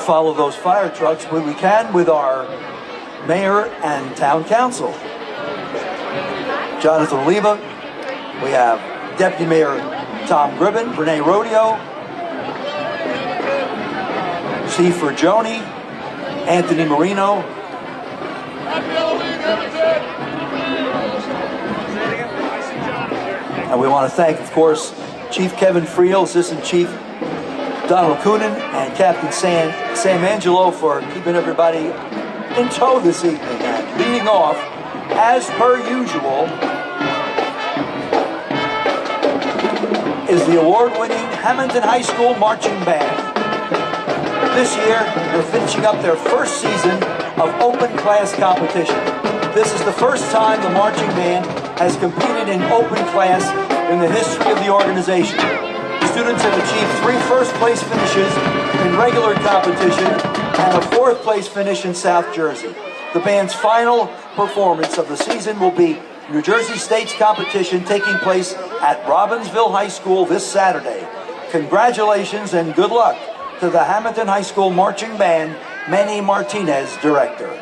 Follow those fire trucks when we can with our mayor and town council. Jonathan Oliva, we have Deputy Mayor Tom Gribben, Renee Rodeo, Steve Fergione, Anthony Marino, and we want to thank, of course, Chief Kevin Friel, Assistant Chief Donald Coonan, and Captain Sam Angelo for keeping everybody in tow this evening. And leading off, as per usual, is the award-winning Hammonton High School Marching Band. This year, they're finishing up their first season of open class competition. This is the first time the marching band has competed in open class in the history of the organization. Students have achieved 3 first-place finishes in regular competition and a 4th-place finish in South Jersey. The band's final performance of the season will be New Jersey State's competition taking place at Robbinsville High School this Saturday. Congratulations and good luck to the Hammonton High School Marching Band, Manny Martinez, Director.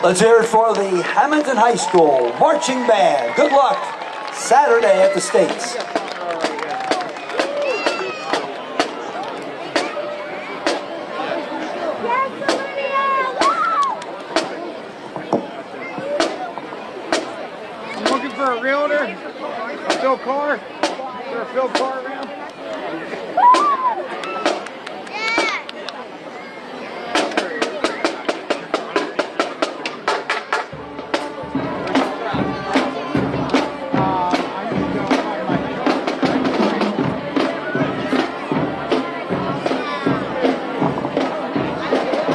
Let's hear it for the Hammonton High School Marching Band. Good luck Saturday at the States. I'm looking for a realtor, a Phil Carr. Is there a Phil Carr around?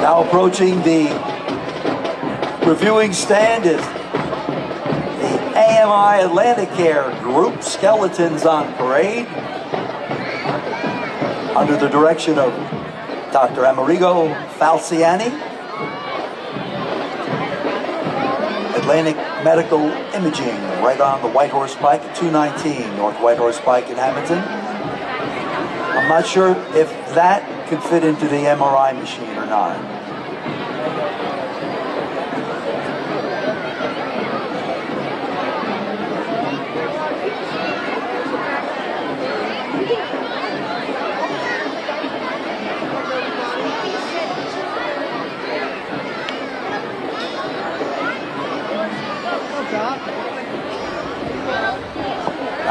Now approaching the reviewing stand is the AMI Atlanticare Group, Skeletons on Parade, under the direction of Dr. Amerigo Falciani. Atlantic Medical Imaging, right on the White Horse Pike at 219 North White Horse Pike in Hammonton. I'm not sure if that can fit into the MRI machine or not.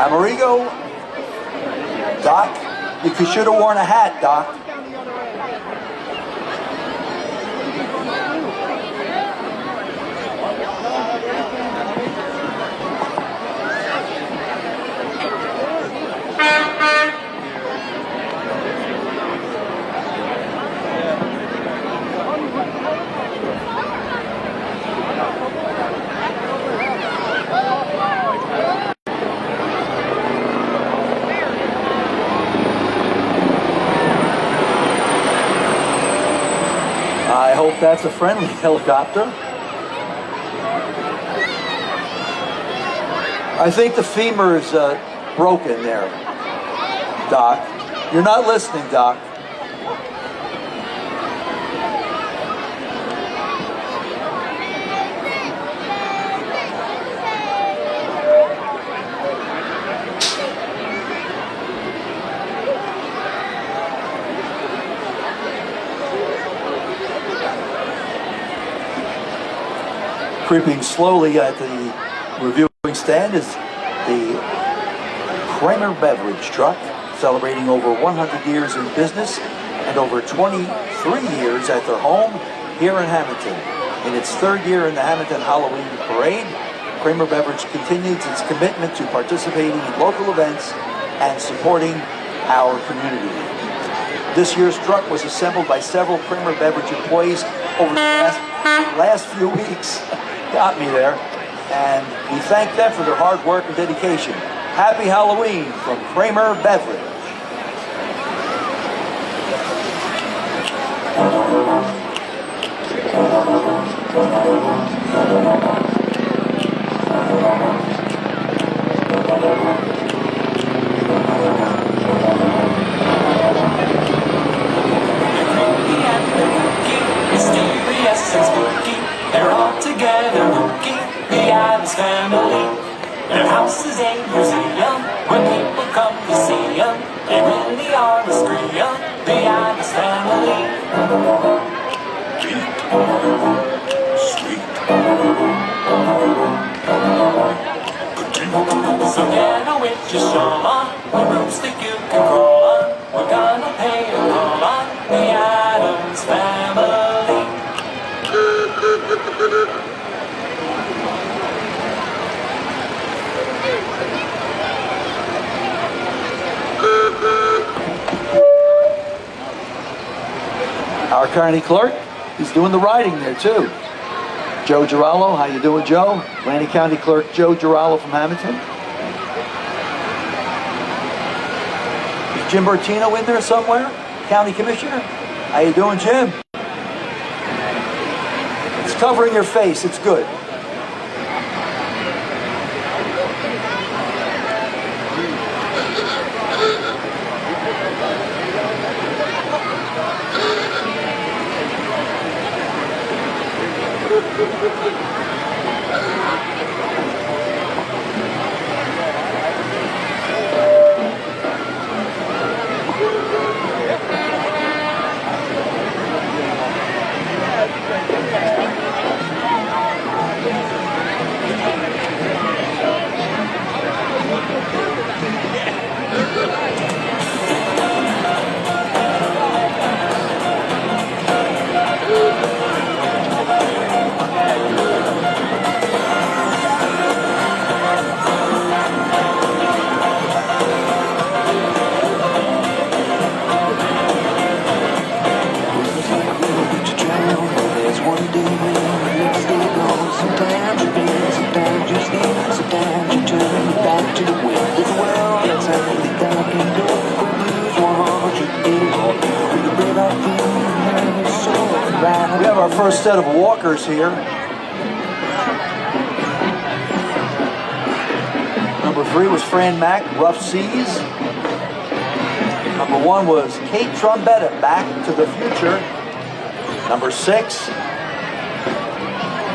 Amerigo, Doc, you should have worn a hat, Doc. I hope that's a friendly helicopter. I think the femur's broken there, Doc. You're not listening, Doc. Creeping slowly at the reviewing stand is the Kramer Beverage truck, celebrating over 100 years in business and over 23 years at their home here in Hammonton. In its third year in the Hammonton Halloween Parade, Kramer Beverage continues its commitment to participating in local events and supporting our community. This year's truck was assembled by several Kramer Beverage employees over the last few weeks. Got me there, and we thank them for their hard work and dedication. Happy Halloween from Kramer Beverage. They're all together looking, the Addams family. Their house is a museum where people come to see them. They really are a scream, the Addams family. Sweet. So get a witch your shawl on, a broomstick you can crawl on. We're gonna pay a call on the Addams family. Our county clerk, he's doing the writing there too. Joe Girallo, how you doing, Joe? Atlantic County Clerk Joe Girallo from Hammonton. Is Jim Bertino in there somewhere? County Commissioner? How you doing, Jim? It's covering your face, it's good. down, you stand, sit down, you turn your back to the wind. There's a world outside the dark and door. We lose 100 years. We can break our fingers, so right. We have our first set of walkers here. Number 3 was Fran Mack, Rough Seas. Number 1 was Kate Trombetta, Back to the Future. Number 6,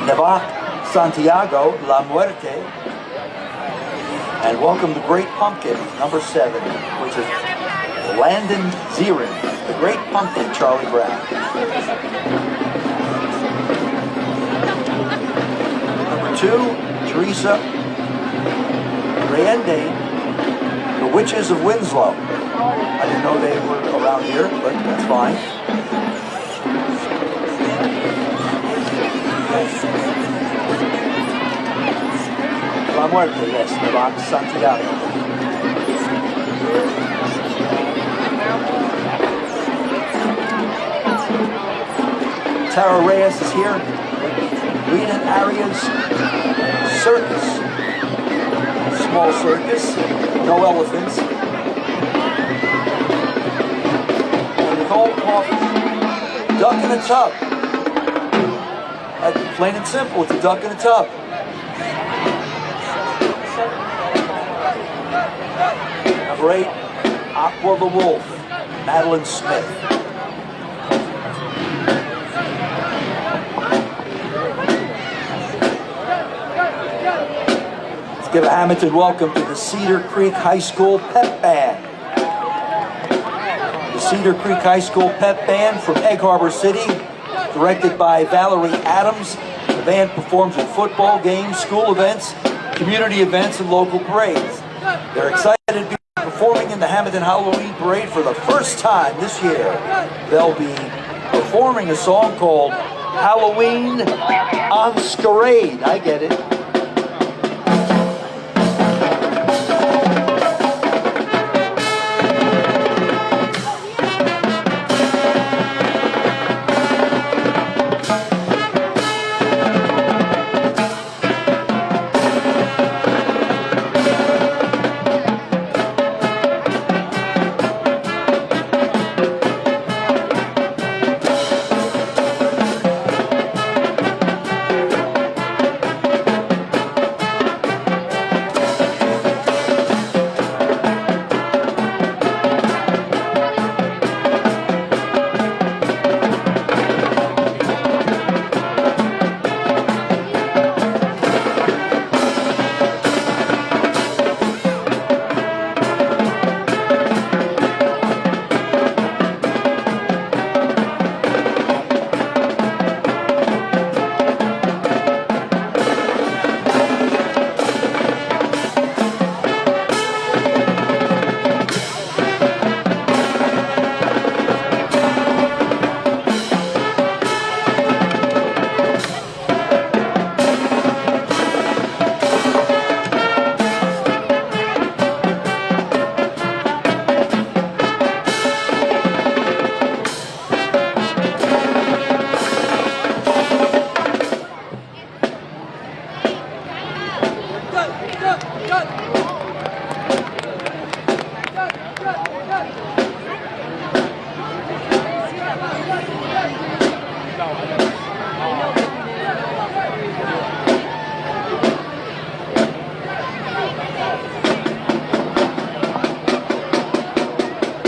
Neva Santiago, La Muerte. And Welcome to Great Pumpkin, number 7, which is Landon Zirin, The Great Pumpkin, Charlie Brown. Number 2, Teresa Reyende, The Witches of Winslow. I didn't know they were around here, but that's fine. La Muerte, yes, Neva Santiago. Tara Reyes is here. Rena Arias Circus. Small circus, no elephants. And Nicole Coffin, Duck in a Tub. Plain and simple, it's a duck in a tub. Number 8, Aqua the Wolf, Madeline Smith. Let's give a Hammonton welcome to the Cedar Creek High School Pep Band. The Cedar Creek High School Pep Band from Egg Harbor City, directed by Valerie Adams. The band performs at football games, school events, community events, and local parades. They're excited to be performing in the Hammonton Halloween Parade for the first time this year. They'll be performing a song called Halloween on Scarade. I get it.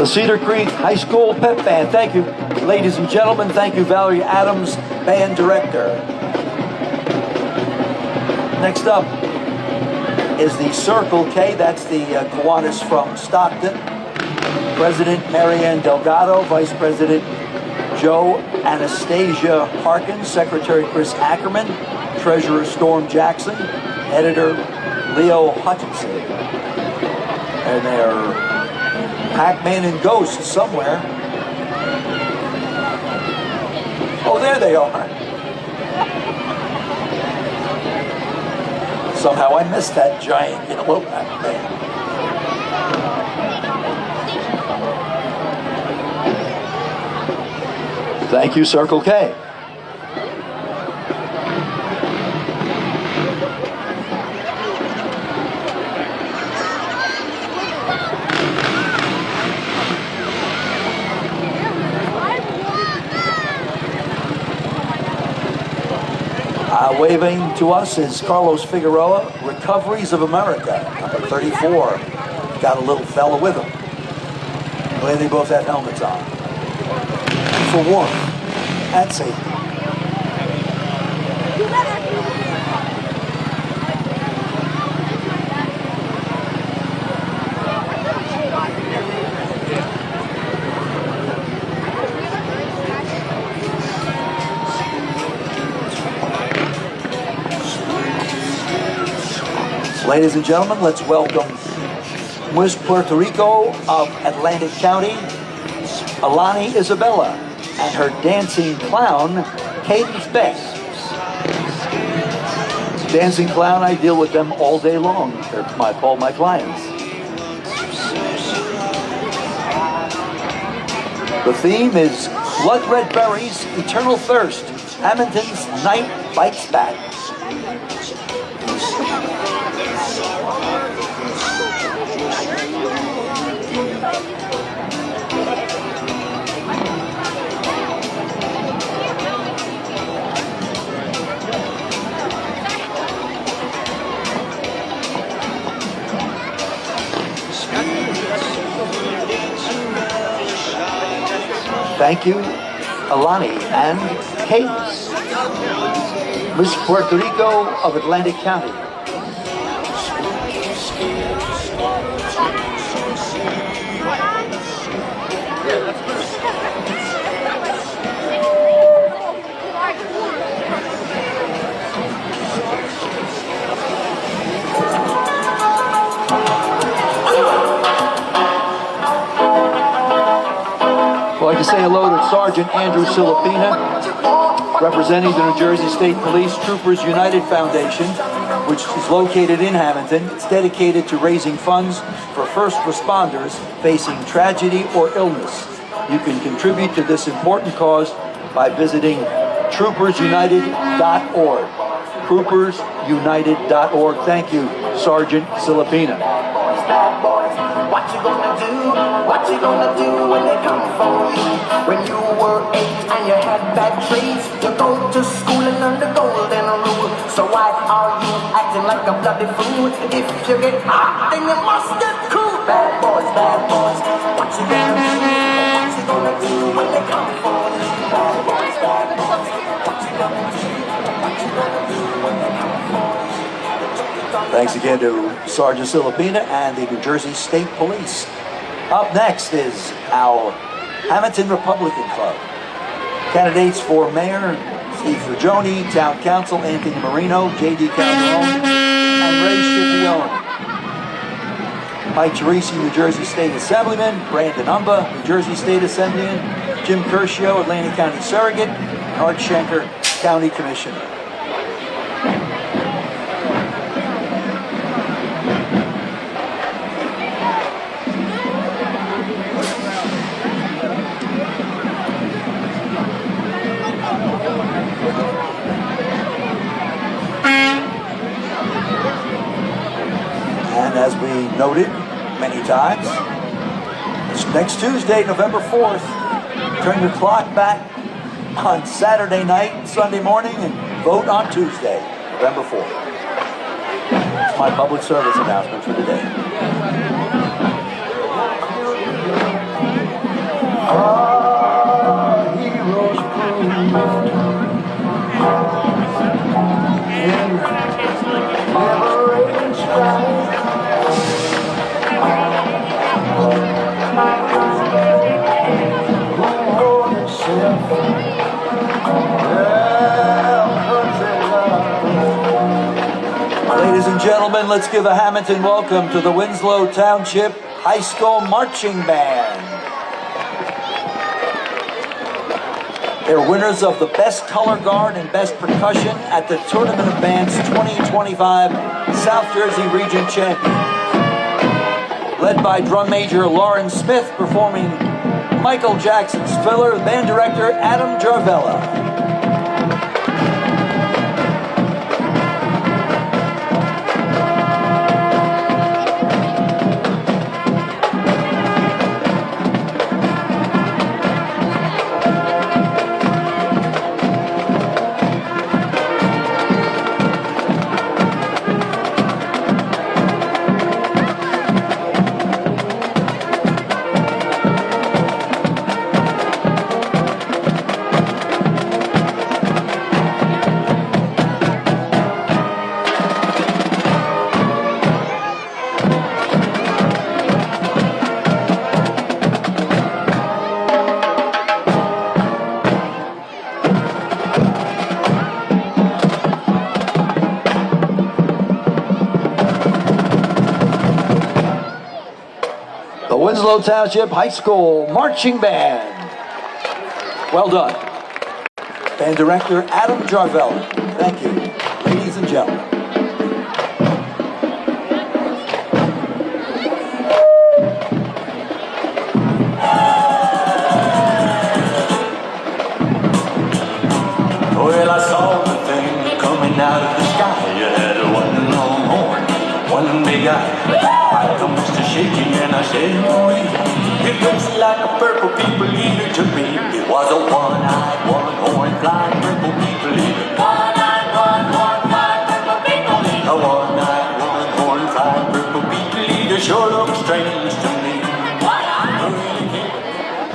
The Cedar Creek High School Pep Band. Thank you, ladies and gentlemen. Thank you, Valerie Adams, Band Director. Next up is the Circle K. That's the Kiwanis from Stockton. President Marianne Delgado, Vice President Joe Anastasia Harkins, Secretary Chris Ackerman, Treasurer Storm Jackson, Editor Leo Hutchinson. And they're Pac-Man and Ghosts somewhere. Oh, there they are. Somehow I missed that giant yellow Pac-Man. Thank you, Circle K. Waving to us is Carlos Figueroa, Recoveries of America, number 34. Got a little fella with him. The way they both have helmets on. For warmth and safety. Ladies and gentlemen, let's welcome Miss Puerto Rico of Atlantic County, Alani Isabella, and her dancing clown, Cadence Beck. Dancing clown, I deal with them all day long. They're all my clients. The theme is Blood Red Berries, Eternal Thirst. Hammonton's Night Bites Back. Thank you, Alani and Cadence. Miss Puerto Rico of Atlantic County. I'd like to say hello to Sergeant Andrew Silipina, representing the New Jersey State Police Troopers United Foundation, which is located in Hammonton. It's dedicated to raising funds for first responders facing tragedy or illness. You can contribute to this important cause by visiting troopersunited.org. Troopersunited.org. Thank you, Sergeant Silipina. What you gonna do? What you gonna do when they come for you? When you were 8 and you had bad traits, you go to school and learn the golden rule. So why are you acting like a bloody fool? If you get hot, then you must get cool. Bad boys, what you gonna do? What you gonna do when they come for you? Bad boys, what you gonna do? What you gonna do when they come for you? Thanks again to Sergeant Silipina and the New Jersey State Police. Up next is our Hammonton Republican Club. Candidates for Mayor, Steve Fagioni, Town Council, Anthony Marino, J.D. Calderon, and Ray Scipione. Mike Teresi, New Jersey State Assemblyman, Brandon Umba, New Jersey State Assemblyman, Jim Curcio, Atlantic County Surrogate, and Art Schenker, County Commissioner. And as we noted many times, it's next Tuesday, November 4th. Turn your clock back on Saturday night, Sunday morning, and vote on Tuesday, November 4th. It's my public service announcement for today. Our heroes proved in liberating strife. Ladies and gentlemen, let's give a Hammonton welcome to the Winslow Township High School Marching Band. They're winners of the Best Color Guard and Best Percussion at the Tournament of Bands 2025 South Jersey Region Champion. Led by drum major Lauren Smith, performing Michael Jackson's Thriller, band director Adam Jarvella. Winslow Township High School Marching Band. Well done. Band Director Adam Jarvella. Thank you, ladies and gentlemen. Well, I saw the thing coming out of the sky. You had one long horn, one big eye. I comes to shaking and I said, oh, it looks like a purple people eater to me. It was a one-eyed, one-horned, flying purple people eater. One-eyed, one-horned, flying purple people eater. A one-eyed, one-horned, flying purple people eater sure looks strange to me.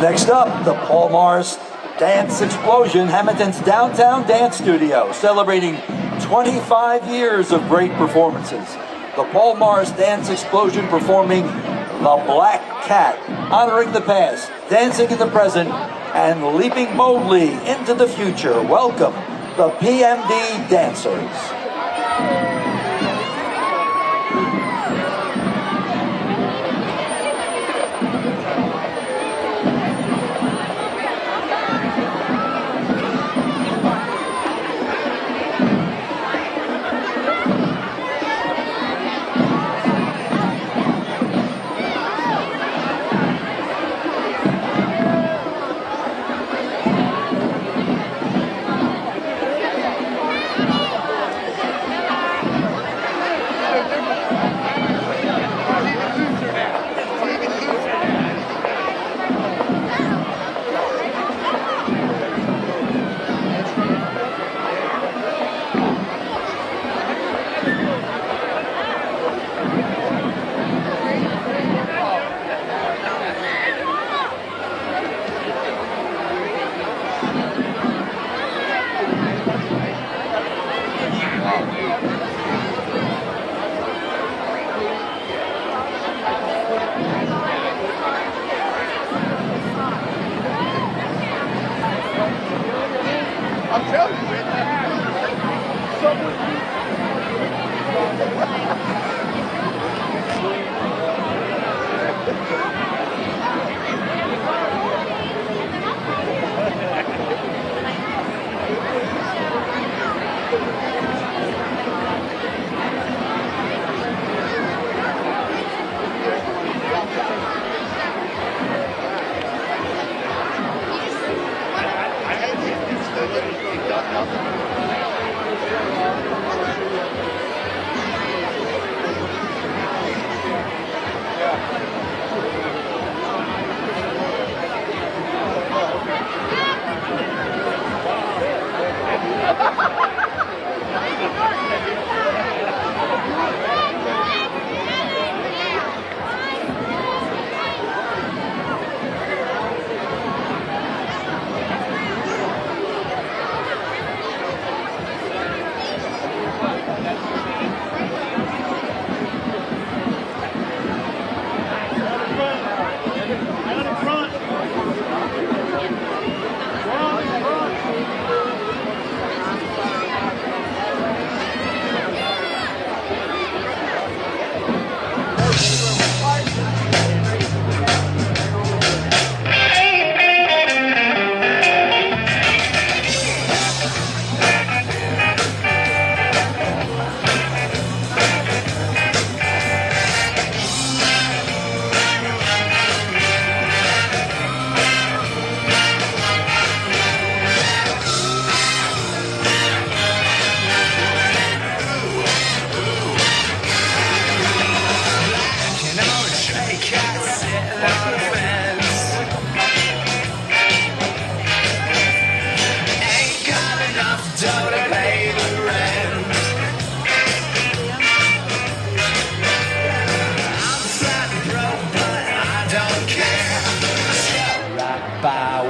Next up, the Paul Morris Dance Explosion, Hammonton's downtown dance studio, celebrating 25 years of great performances. The Paul Morris Dance Explosion performing The Black Cat, honoring the past, dancing in the present, and leaping boldly into the future. Welcome, the PMD Dancers.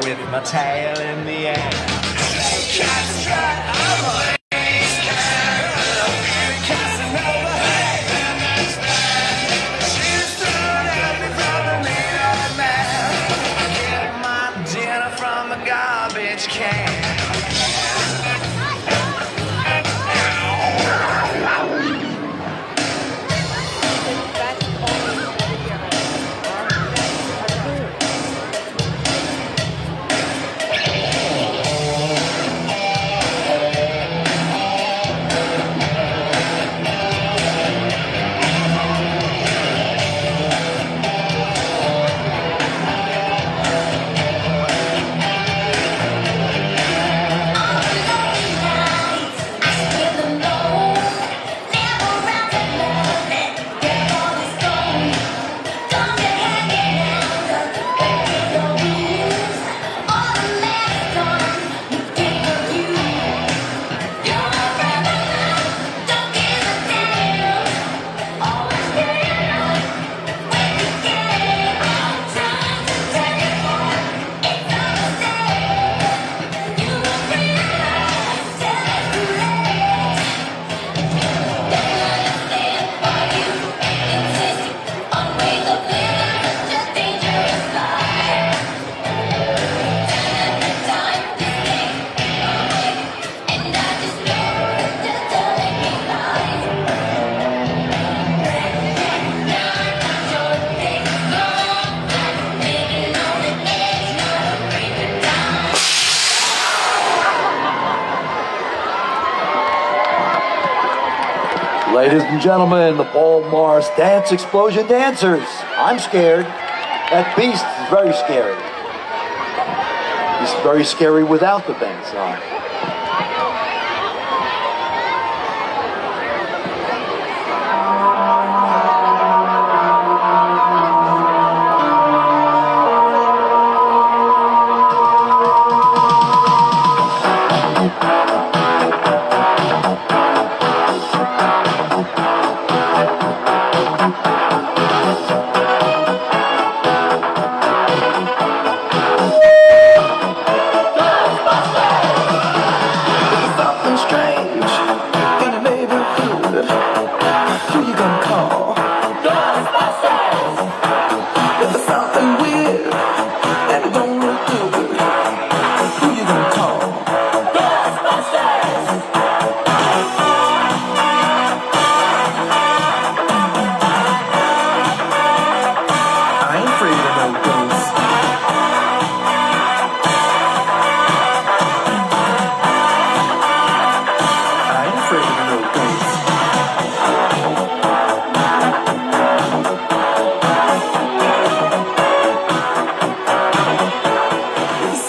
With my tail in the air. Get my dinner from a garbage can. Ladies and gentlemen, the Paul Morris Dance Explosion Dancers. I'm scared. That beast is very scary. He's very scary without the dance on.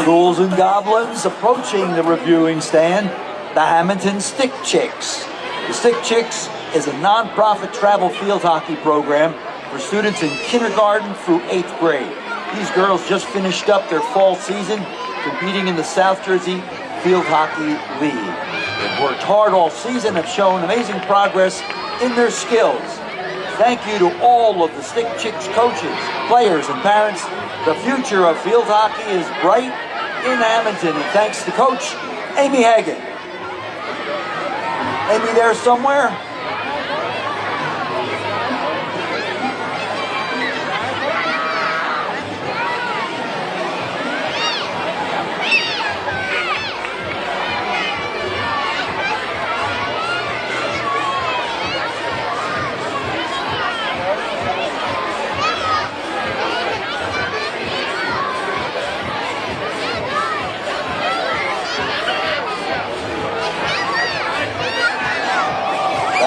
Ghouls and goblins approaching the reviewing stand, the Hammonton Stick Chicks. The Stick Chicks is a non-profit travel field hockey program for students in kindergarten through 8th grade. These girls just finished up their fall season competing in the South Jersey Field Hockey League. They've worked hard all season, have shown amazing progress in their skills. Thank you to all of the Stick Chicks coaches, players, and parents. The future of field hockey is bright in Hammonton, and thanks to Coach Amy Hagan. Amy there somewhere?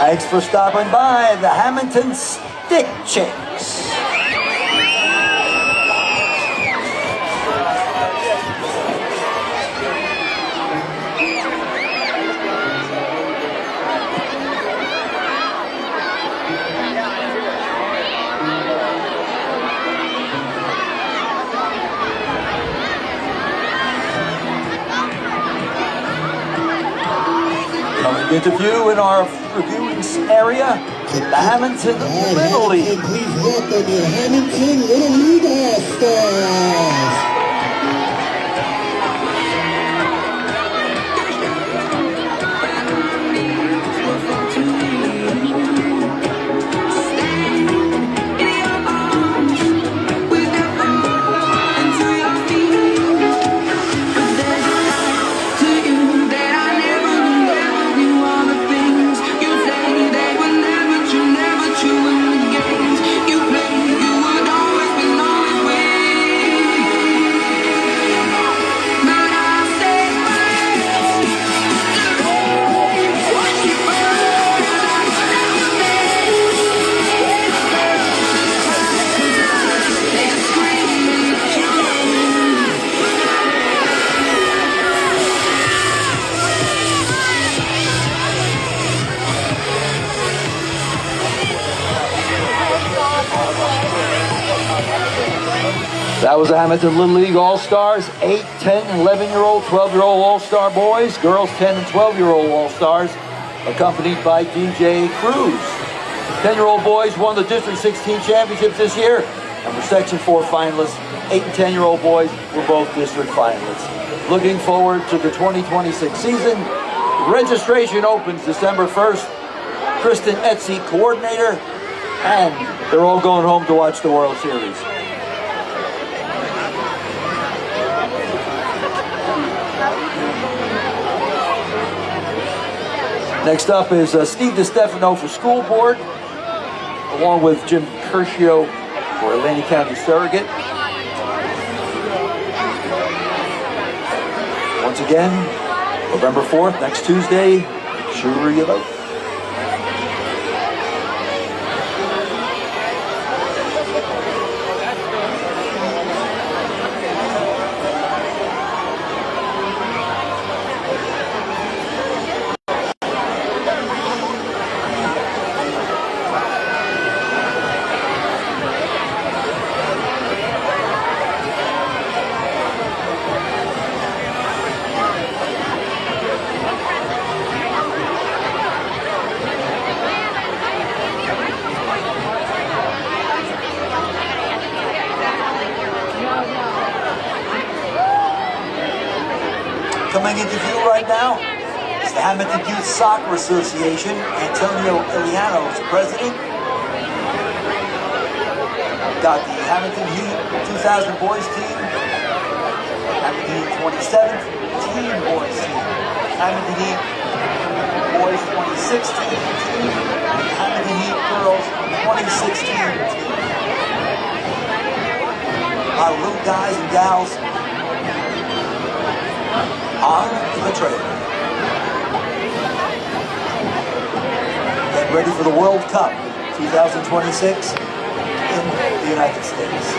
Thanks for stopping by the Hammonton Stick Chicks. Coming into view in our reviewing area, the Hammonton Little League. Please welcome the Hammonton Little League All-Stars. That was the Hammonton Little League All-Stars, 8, 10, 11-year-old, 12-year-old All-Star boys, girls 10 and 12-year-old All-Stars, accompanied by DJ Cruz. 10-year-old boys won the District 16 championships this year, and were Section 4 finalists. 8 and 10-year-old boys were both district finalists. Looking forward to the 2026 season. Registration opens December 1st. Kristen Etsy, coordinator, and they're all going home to watch the World Series. Next up is Steve DiStefano for School Board, along with Jim Curcio for Atlantic County Surrogate. Once again, November 4th, next Tuesday, make sure you vote. interview right now is the Hammonton Youth Soccer Association. Antonio Iliano is president. Got the Hammonton Heat 2000 boys team, Hammonton Heat 27th teen boys team, Hammonton Heat boys 2016 team, and Hammonton Heat girls 2016 team. Our little guys and gals on the trail. Get ready for the World Cup 2026 in the United States.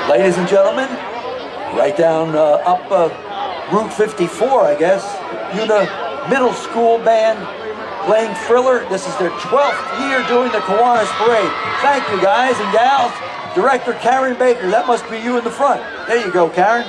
Ladies and gentlemen, right down up Route 54, I guess, Una Middle School Band playing Thriller. This is their 12th year doing the Kiwanis Parade. Thank you, guys and gals. Director Karen Baker, that must be you in the front. There you go, Karen.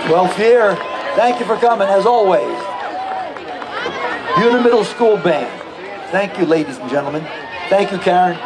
Well, Pierre, thank you for coming, as always. Una Middle School Band. Thank you, ladies and gentlemen. Thank you, Karen.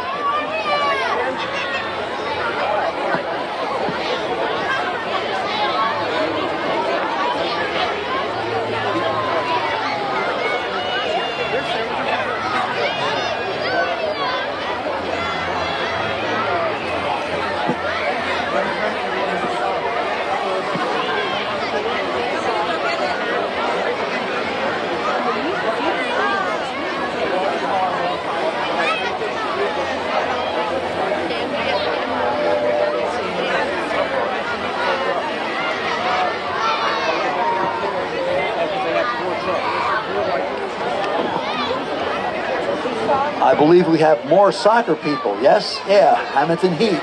I believe we have more soccer people. Yes? Yeah, Hammonton Heat.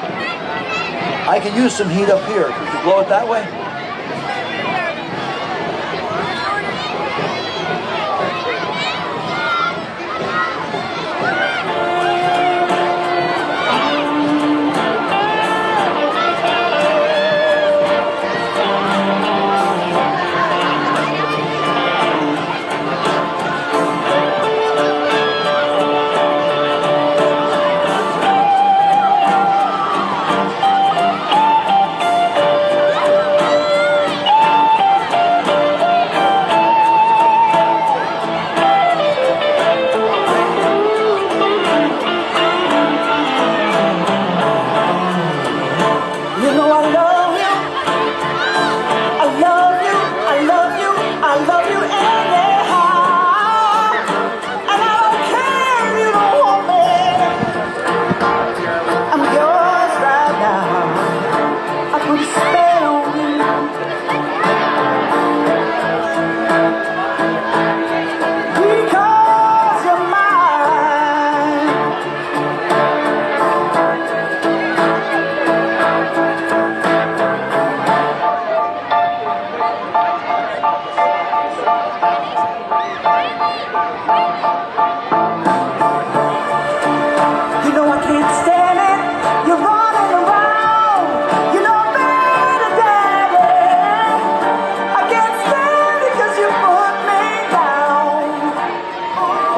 I can use some heat up here. Could you blow it that way?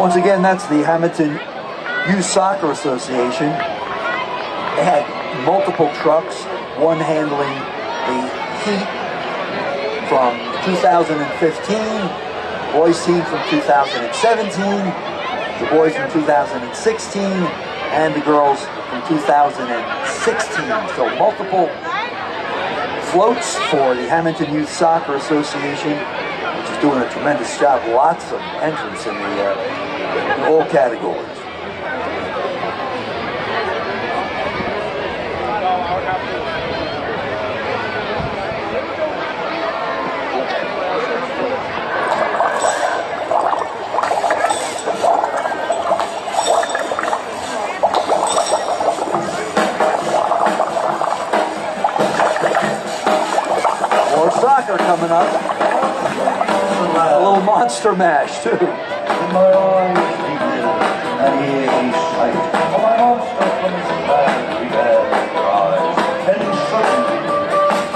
Once again, that's the Hammonton Youth Soccer Association. They had multiple trucks, one handling the Heat from 2015, boys team from 2017, the boys from 2016, and the girls from 2016. So multiple floats for the Hammonton Youth Soccer Association, which is doing a tremendous job. Lots of entrants in all categories. More soccer coming up. A little monster mash too. In my eyes he lives, and here he sight. For my monster from his land we bear the prize. Then suddenly,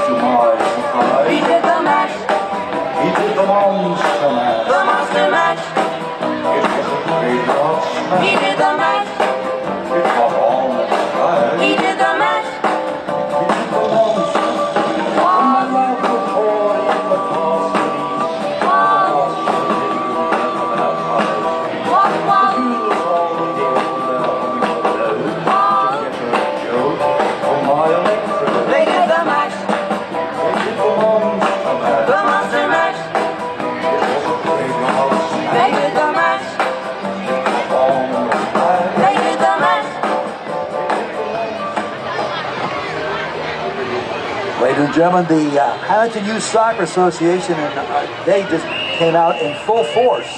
to my surprise, He did the mash, he did the monster mash. the monster mash. It was a graveyard smash. He did the mash, It got on the side. he did the mash. He did the monster. And my love was born in the castle east. The monster didn't remember that palace. Walk, walk, they did the mash, the monster mash. They did the mash, they did the mash. Ladies and gentlemen, the Hammonton Youth Soccer Association, and they just came out in full force.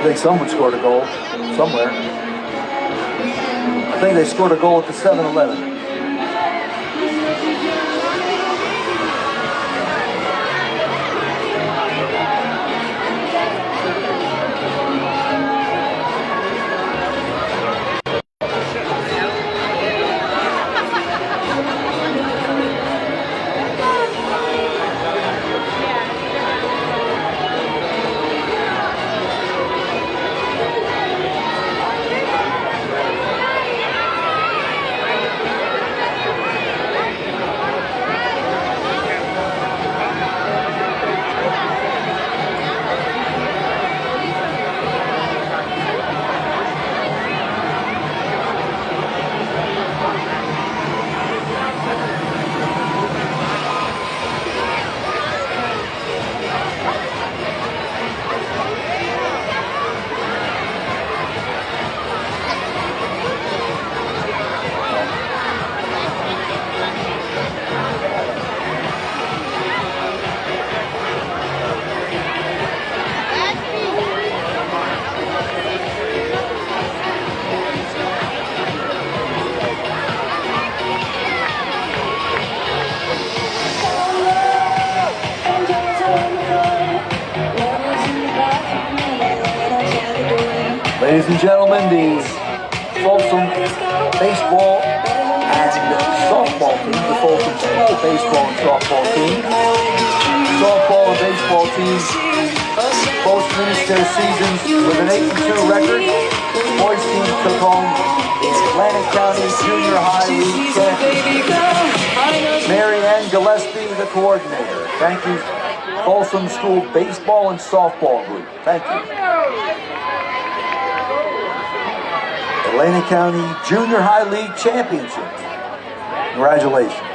think someone scored a goal somewhere. I think they scored a goal at the 7-Eleven. Ladies and gentlemen, the Folsom baseball and softball team, the Folsom School baseball and softball team, softball and baseball teams both finished their seasons with an 8-2 record. The boys team took home the Atlantic County Junior High League championship. Mary Ann Gillespie, the coordinator. Thank you, Folsom School baseball and softball group. Thank you. Atlantic County Junior High League Championship. Congratulations.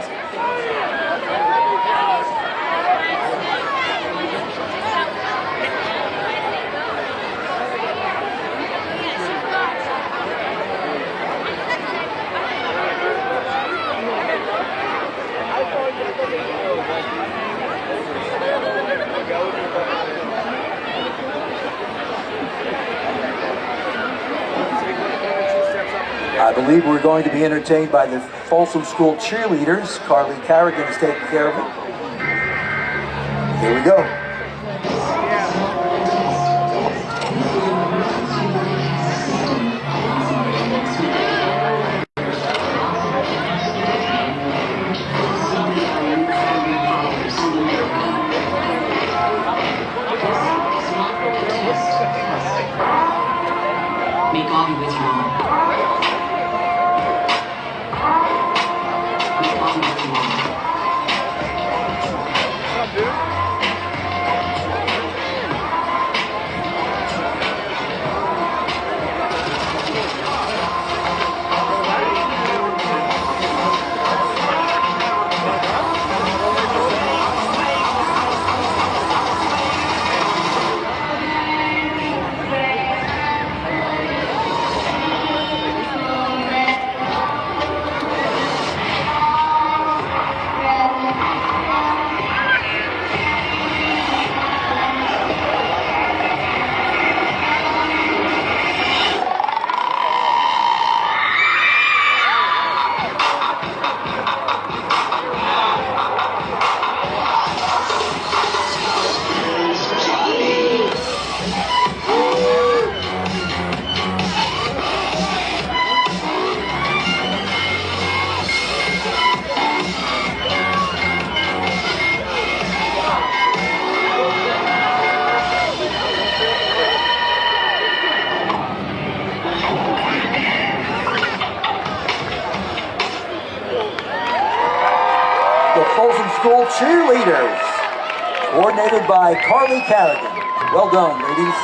I believe we're going to be entertained by the Folsom School cheerleaders. Carly Carrigan is taking care of it. Here we go. May God be with you all. The Folsom School cheerleaders, coordinated by Carly Carrigan. Well done, ladies.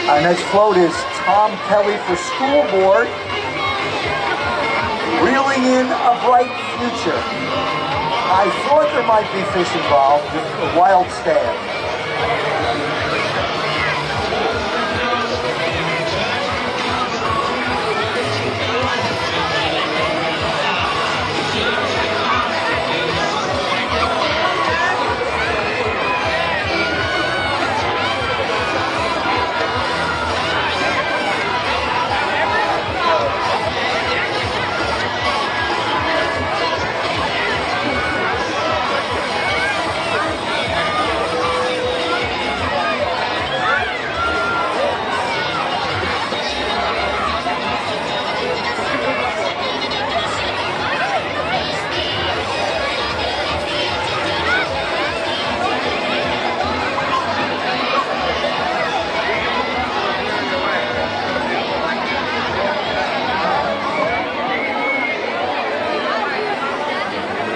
Our next float is Tom Kelly for School Board. reeling in a bright future. I thought there might be fish involved with a wild stab.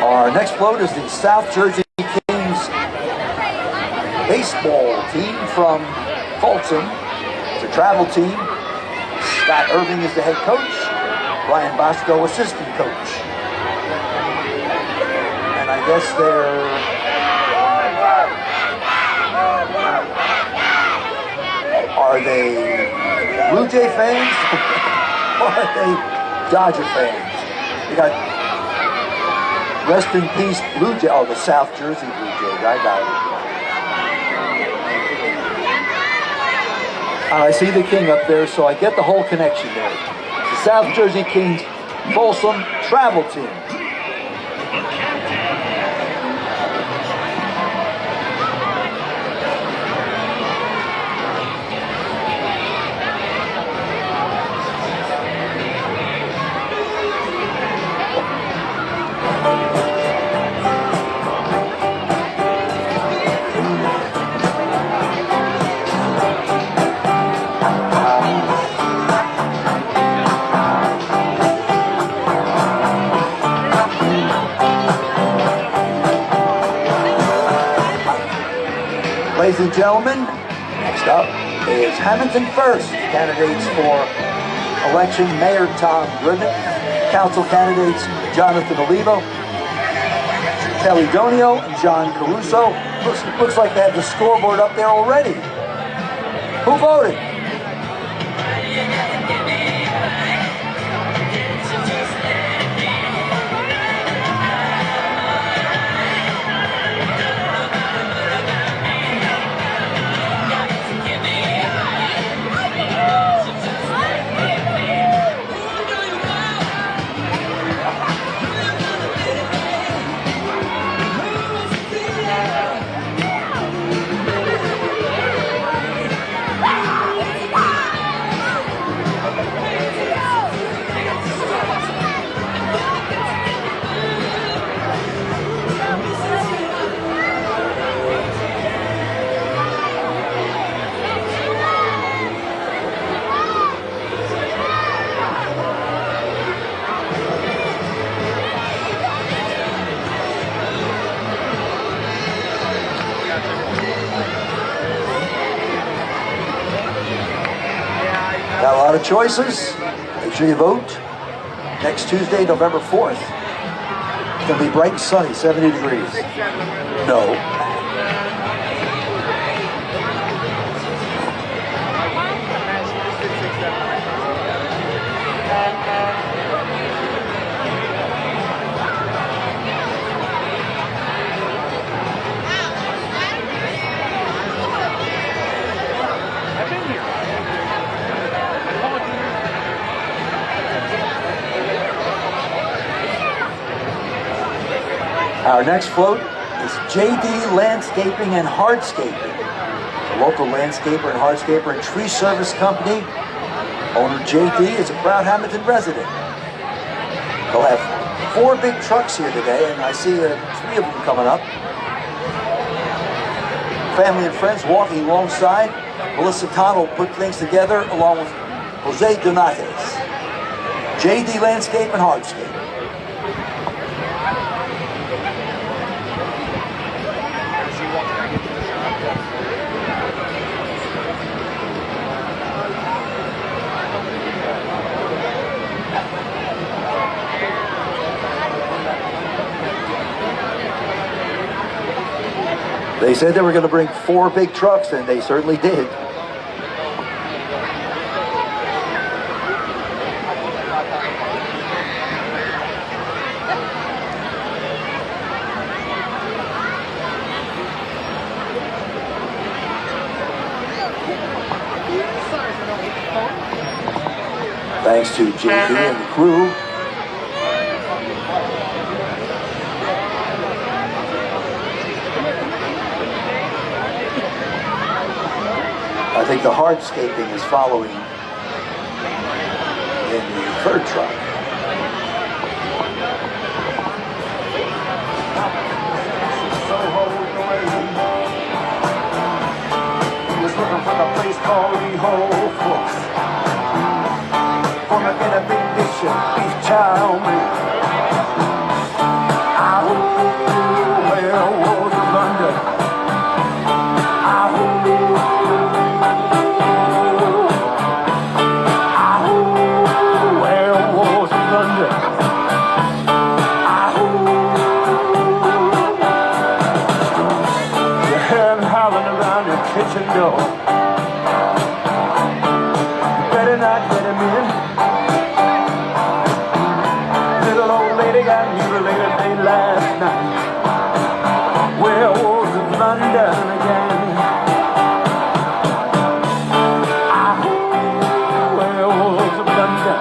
Our next float is the South Jersey Kings baseball team from Folsom. It's a travel team. Scott Irving is the head coach. Brian Bosco, assistant coach. And I guess they're... Are they Blue Jay fans? Or are they Dodger fans? You got... Rest in peace, Blue Jay. Oh, the South Jersey Blue Jays. I got it. I see the King up there, so I get the whole connection there. The South Jersey Kings Folsom travel team. Ladies and gentlemen, next up is Hammonton First. Candidates for election: Mayor Tom Griffin, Council candidates Jonathan Olivo, Kelly Donio, and John Caruso. Looks like they have the scoreboard up there already. Who voted? Got a lot of choices. Make sure you vote. Next Tuesday, November 4th. It's going to be bright and sunny, 70 degrees. No. Our next float is JD Landscaping and Hardscaping, a local landscaper and hardscaper and tree service company. Owner JD is a proud Hammonton resident. They'll have 4 big trucks here today, and I see 3 of them coming up. Family and friends walking alongside. Melissa Connell put things together along with Jose Donates. JD Landscape and Hardscape. They said they were going to bring 4 big trucks, and they certainly did. Thanks to JD and the crew. I think the hardscaping is following in the 3rd truck. He was looking for the place called Whole Foods. Gonna get a big dish of beef chow mein. Where was London? Kitchen door. You better not let him in. Little old lady got mutilated late last night. Where was London again? Where was London?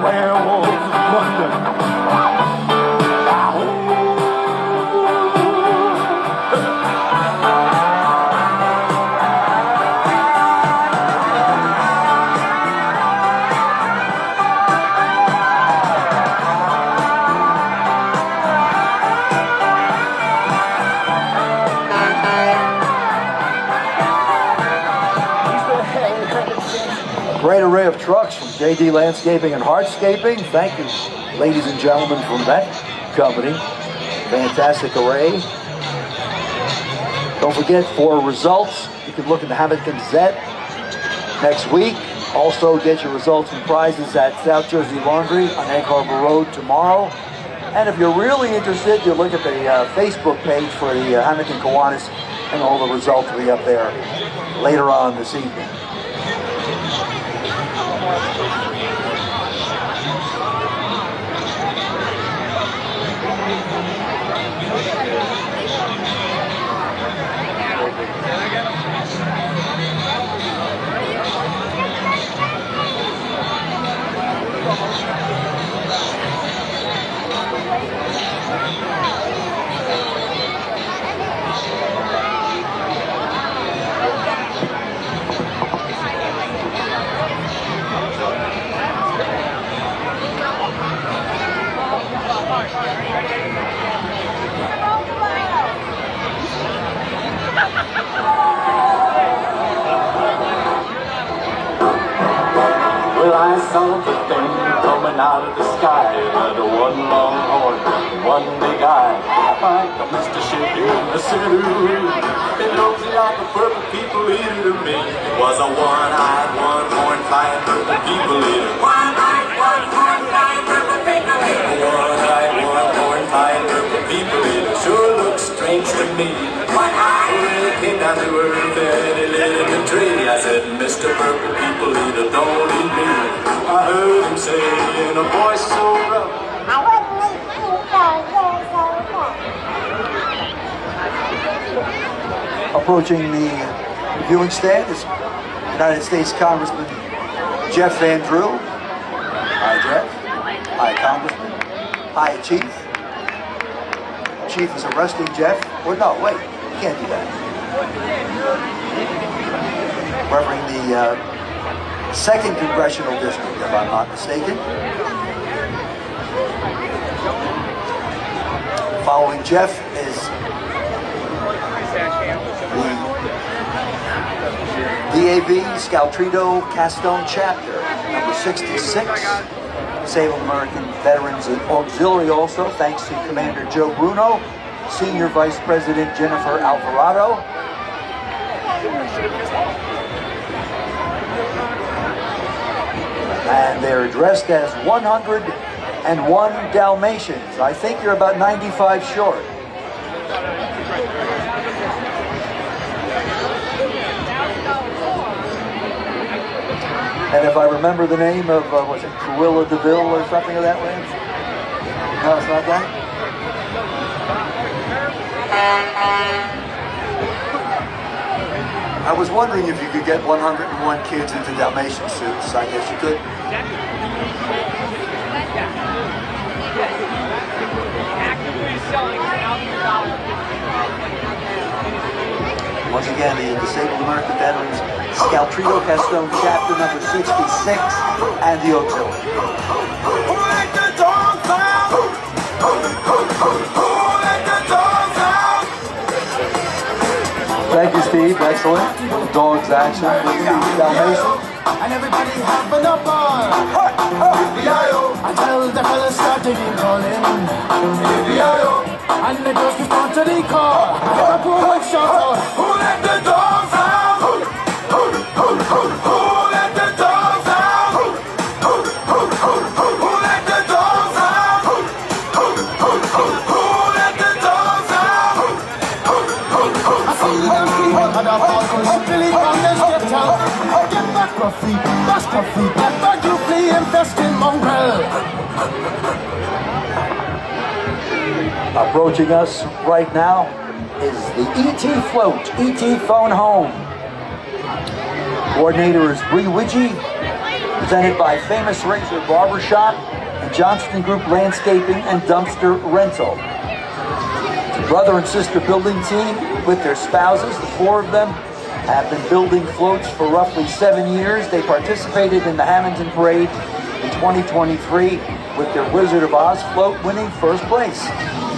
Where was London? Great array of trucks from JD Landscaping and Hardscaping. Thank you, ladies and gentlemen, from that company. Fantastic array. Don't forget, for results, you can look at the Hammonton Gazette next week. Also, get your results and prizes at South Jersey Laundry on Egg Harbor Road tomorrow. And if you're really interested, you look at the Facebook page for the Hammonton Kiwanis, and all the results will be up there later on this evening. Well, I saw the thing coming out of the sky. It had one long horn, one big eye. Like a Mr. Shady in the city. It looks like a purple people eater to me. It was a one-eyed, one-horned, flying purple people eater. One-eyed, one-horned, flying purple people eater. One-eyed, one-horned, flying purple people eater. Sure looks strange to me. One-eyed. When it came down to earth and he lit in the tree, I said, Mr. Purple People Eater, don't eat me. I heard him say in a voice so rough, I wouldn't eat you, so rough. Approaching the viewing stand is United States Congressman Jeff Van Drew. Hi, Jeff. Hi, Congressman. Hi, Chief. Chief is arresting Jeff. Or no, wait, you can't do that. Covering the 2nd Congressional District, if I'm not mistaken. Following Jeff is the DAV Scaltrito Castone Chapter, number 66. Disabled American Veterans Auxiliary also, thanks to Commander Joe Bruno, Senior Vice President Jennifer Alvarado. and they're dressed as 101 Dalmatians. I think you're about 95 short. And if I remember the name of, was it Cruella de Vil or something of that way? No, it's not that? I was wondering if you could get 101 kids into Dalmatian suits. I guess you could. Once again, the Disabled American Veterans Scaltrito Castone chapter number 66 and the auxiliary. Who let the dogs out? Who let the dogs out? Thank you, Steve. Excellent. Dogs action. Dalmatian. And everybody having a ball. I tell the fellas start digging, calling. And the girls respond to the call. Liverpool will shout out, who let the dogs out? Who let the dogs out? Who let the dogs out? Who let the dogs out? I see them people had a falcon, Billy Congress get out. Get back, Ruffy, that's Ruffy. Get back, you flea infested mongrel. Approaching us right now is the ET Float, ET Phone Home. Coordinator is Bree Widgie, presented by Famous Razor Barbershop and Johnston Group Landscaping and Dumpster Rental. The brother and sister building team with their spouses, the four of them, have been building floats for roughly 7 years. They participated in the Hammonton Parade in 2023 with their Wizard of Oz float winning first place.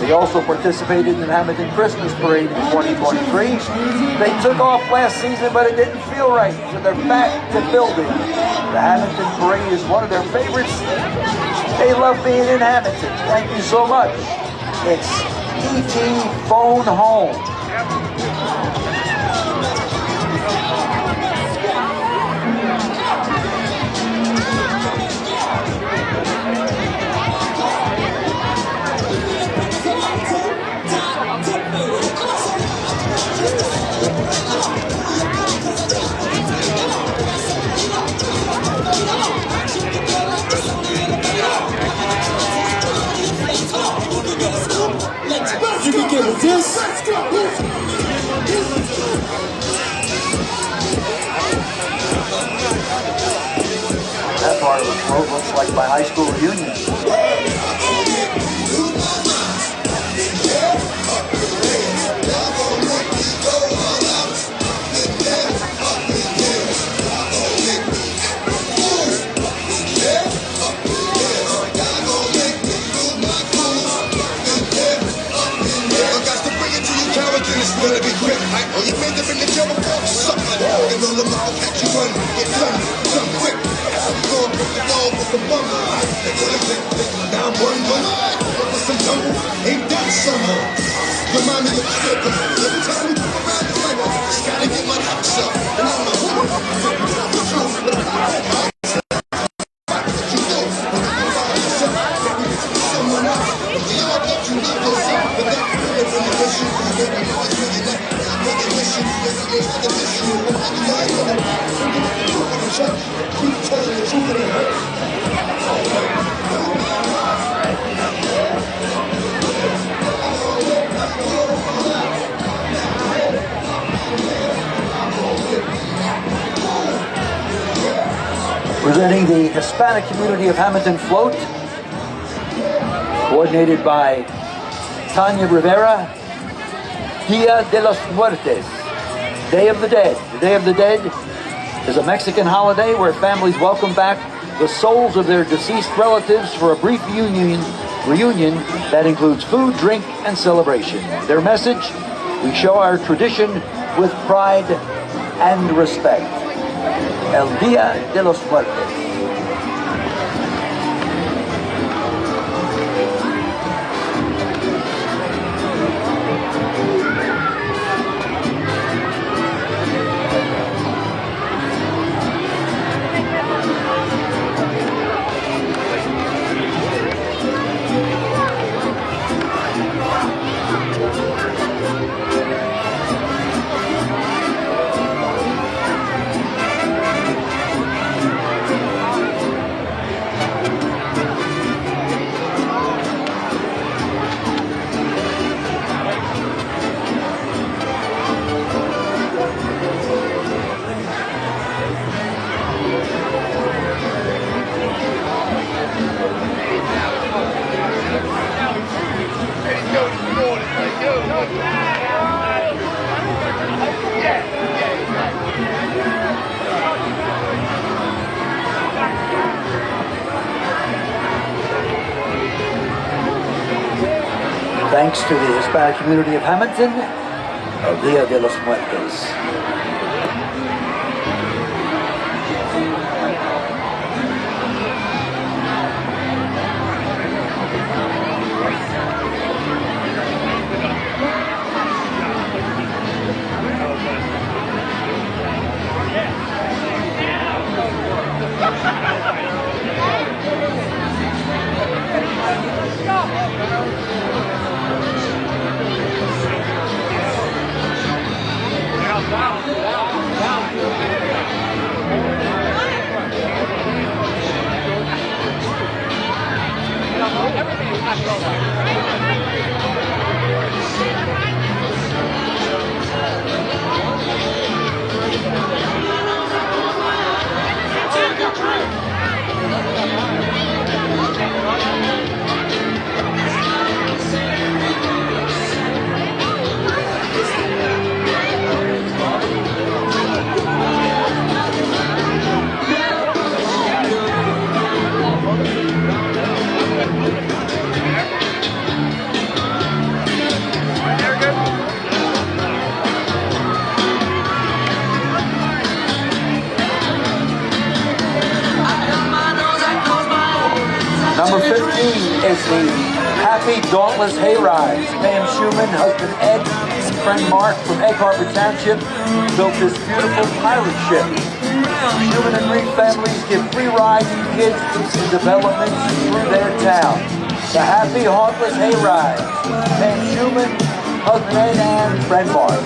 They also participated in the Hammonton Christmas Parade in 2023. They took off last season, but it didn't feel right, so they're back to building. The Hammonton Parade is one of their favorites. They love being in Hammonton. Thank you so much. It's ET Phone Home. You can get with this. That part of the float looks like my high school reunion. Gonna be quick, right? Oh, you made them in the jungle for something. And roll them out, catch you run, get done quick. Go up with the dog with the bum. They're gonna get down one. With some tumble, ain't that summer? Remind me of the trip. Every time we come around, it's like, just gotta get my hooks up. And I'm like, Presenting the Hispanic community of Hammonton Float, coordinated by Tanya Rivera, Dia de los Muertes, Day of the Dead. The Day of the Dead is a Mexican holiday where families welcome back the souls of their deceased relatives for a brief reunion that includes food, drink, and celebration. Their message: we show our tradition with pride and respect. El Día de los Muertos. Thanks to the Hispanic community of Hammonton, El Dia de los Muertos. Number 15 is the Happy Dauntless Hayride. Pam Schumann, husband Ed, friend Mark from Egg Harbor Township built this beautiful pirate ship. Schumann and Reed families give free rides to kids in developments through their town. The Happy Dauntless Hayride. Pam Schumann, husband Ed, and friend Mark.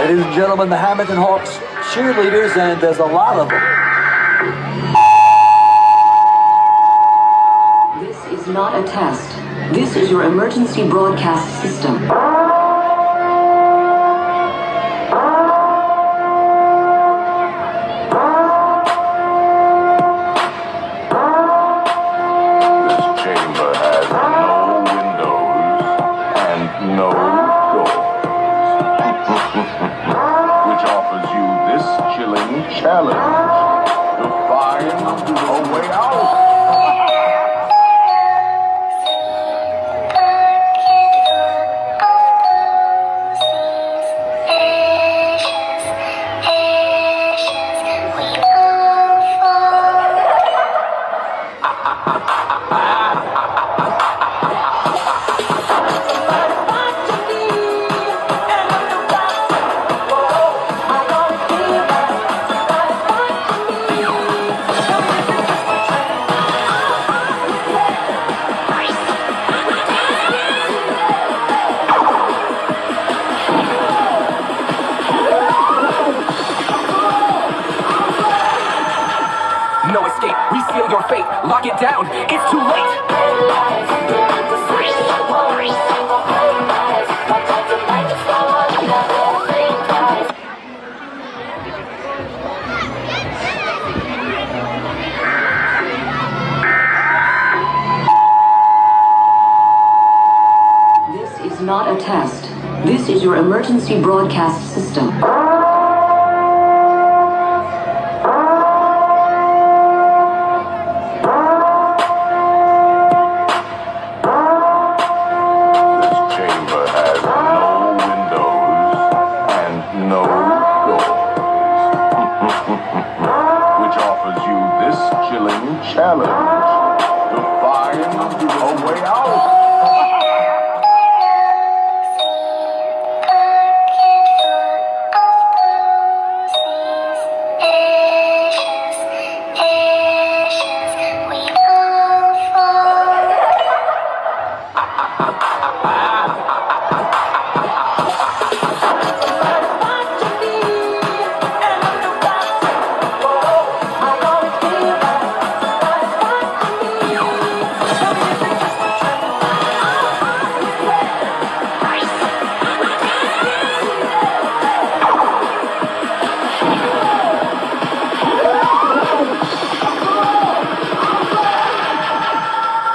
Ladies and gentlemen, the Hammonton Hawks cheerleaders, and there's a lot of them. This is not a test. This is your emergency broadcast system. This chamber has no windows and no doors. Which offers you this chilling challenge to find a way out. lock it down. It's too late. This is not a test. This is your emergency broadcast system. Challenge to find a way out.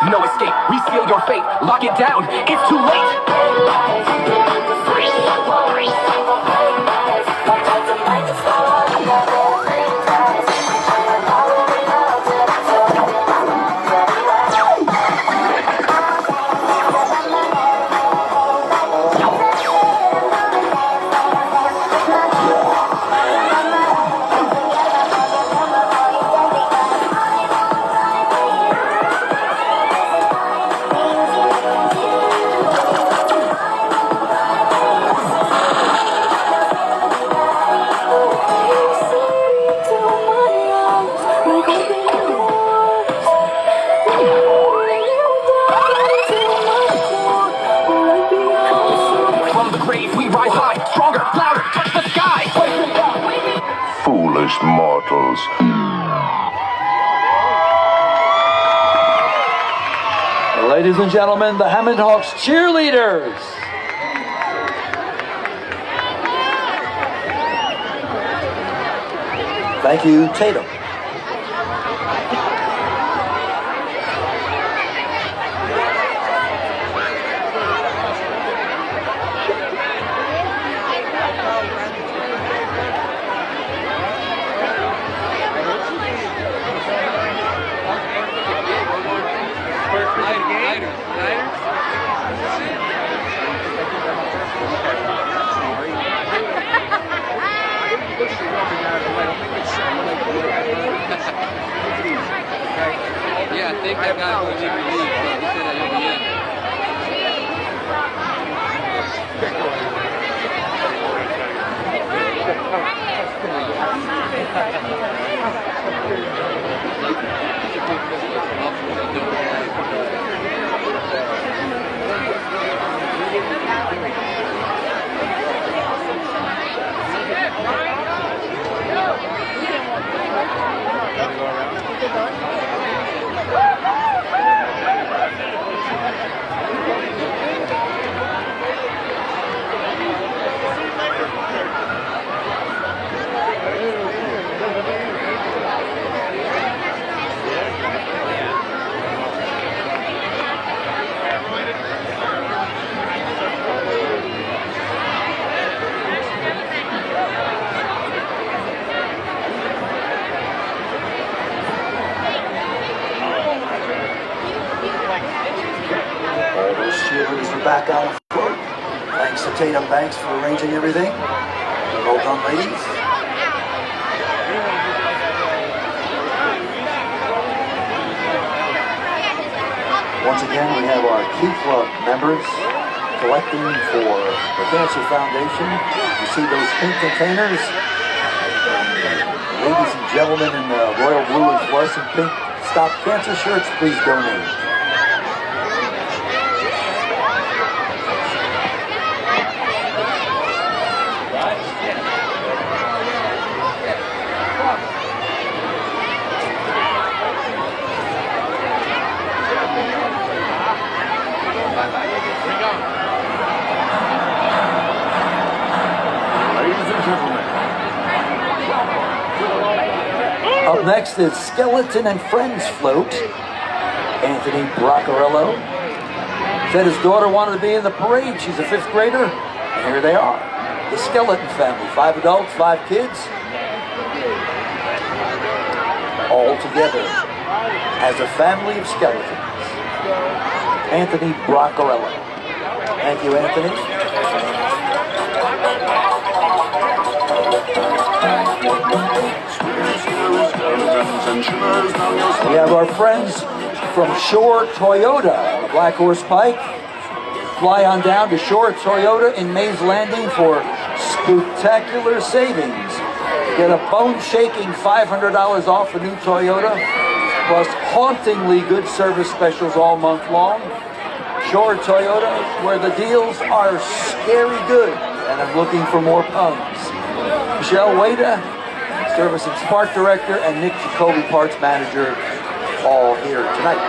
No escape. Reseal your fate. Lock it down. It's too late. Foolish mortals. Ladies and gentlemen, the Hammonton Hawks cheerleaders. Thank you, Tatum. Yeah, I think that guy was in the league, but he said that he'll be in. Back on the floor. Thanks to Tatum Banks for arranging everything. Well done, ladies. Once again, we have our Key Club members collecting for the Cancer Foundation. You see those pink containers? Ladies and gentlemen in the royal blue and fluorescent pink Stop Cancer shirts, please donate. Up next is Skeleton and Friends Float. Anthony Broccarello said his daughter wanted to be in the parade. She's a 5th grader. And here they are. The Skeleton family. 5 adults, 5 kids. All together as a family of skeletons. Anthony Broccarello. Thank you, Anthony. We have our friends from Shore Toyota, the Black Horse Pike. Fly on down to Shore Toyota in Mays Landing for spectacular savings. Get a bone-shaking $500 off a new Toyota, plus hauntingly good service specials all month long. Shore Toyota, where the deals are scary good, and I'm looking for more puns. Michelle Wada, Service and Spark Director, and Nick Jacoby, Parts Manager, all here tonight.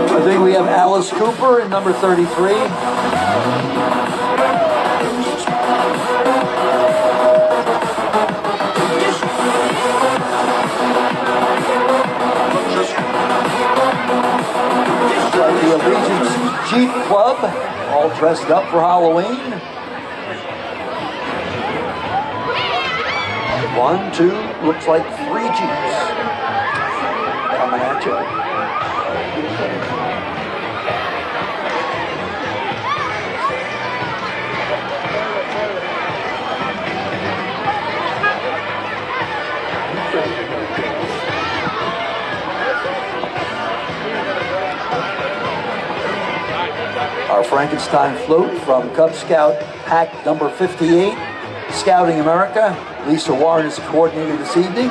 I think we have Alice Cooper in number 33. Like the Allegiance Jeep Club, all dressed up for Halloween. 1, 2, looks like 3 Jeeps coming at you. Our Frankenstein float from Cub Scout pack number 58, Scouting America. Lisa Warren is coordinating this evening.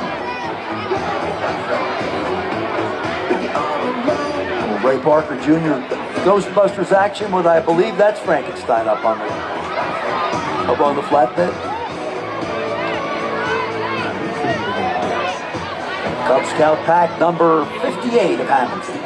Ray Parker Jr. Ghostbusters action with, I believe that's Frankenstein up on the flatbed. Cub Scout pack number 58 of Hammonton.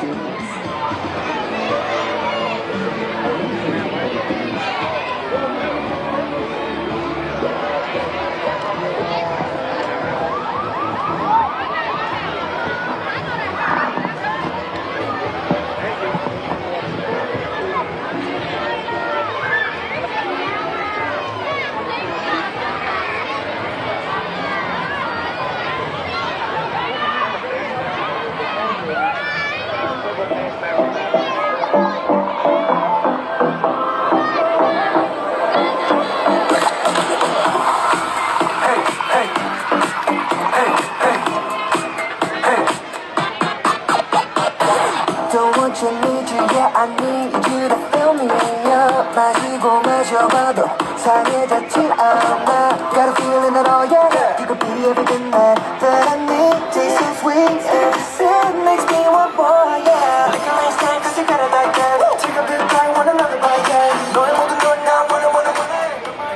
Got a feeling that all you could be everything that I need. Taste so sweet and it makes me want more, yeah. Like a last time, cause you got it like that. Take a big bite, want another bite, yeah. No, I won't do it now, wanna.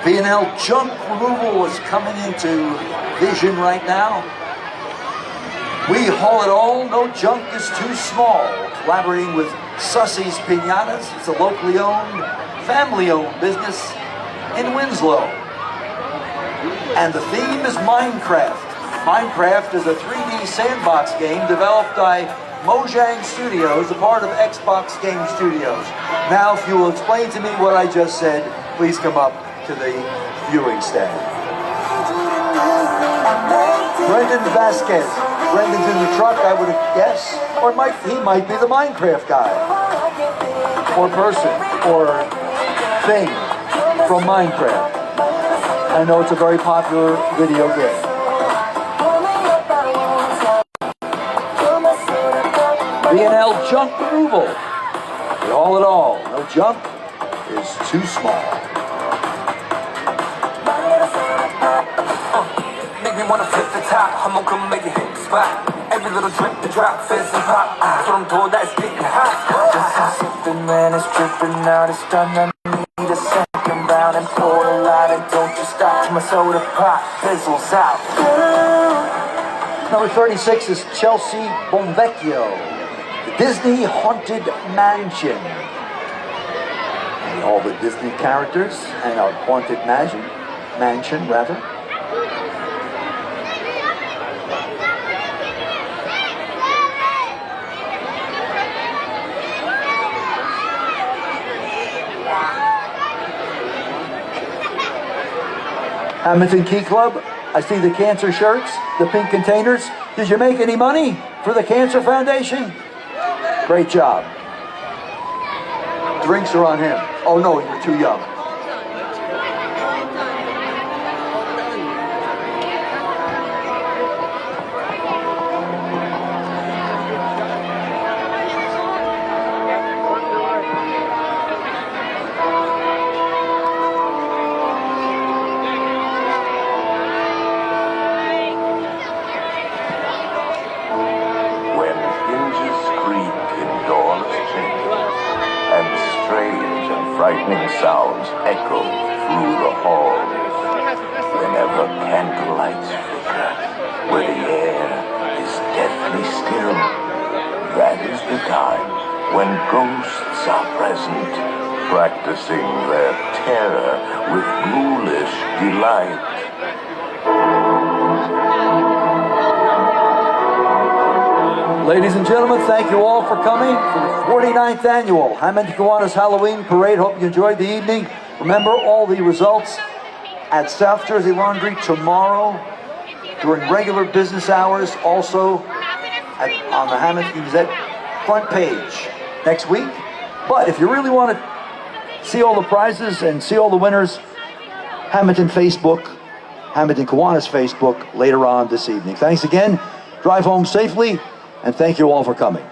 B&L junk removal is coming into vision right now. We haul it all, no junk is too small. Collaborating with Sussie's Pinatas, it's a locally owned, family-owned business in Winslow. And the theme is Minecraft. Minecraft is a 3D sandbox game developed by Mojang Studios, a part of Xbox Game Studios. Now, if you will explain to me what I just said, please come up to the viewing stand. Brendan Vasquez. Brendan's in the truck, I would guess. Or he might be the Minecraft guy. Or person. Or thing from Minecraft. I know it's a very popular video game. B&L junk removal. We haul it all. No junk is too small. Make me wanna flip the top. Hammonton come make it hit the spot. Every little drip, the drop, fizz and pop. That's what I'm told, that it's getting hot. Just sipping, man, it's dripping out. It's done. Need a second round and pour a lot. And don't you stop till my soda pop fizzles out. Number 36 is Chelsea Bonvecchio, the Disney Haunted Mansion. And all the Disney characters and our Haunted Mansion, rather. Hammonton Key Club, I see the cancer shirts, the pink containers. Did you make any money for the Cancer Foundation? Great job. Drinks are on him. Oh no, you're too young. Frightening sounds echo through the halls. Whenever candlelights flicker, where the air is deathly still, that is the time when ghosts are present, practicing their terror with ghoulish delight. Ladies and gentlemen, thank you all for coming for the 49th annual Hammonton Kiwanis Halloween Parade. Hope you enjoyed the evening. Remember, all the results at South Jersey Laundry tomorrow during regular business hours, also on the Hammonton Gazette front page next week. But if you really want to see all the prizes and see all the winners, Hammonton Facebook, Hammonton Kiwanis Facebook later on this evening. Thanks again. Drive home safely. And thank you all for coming.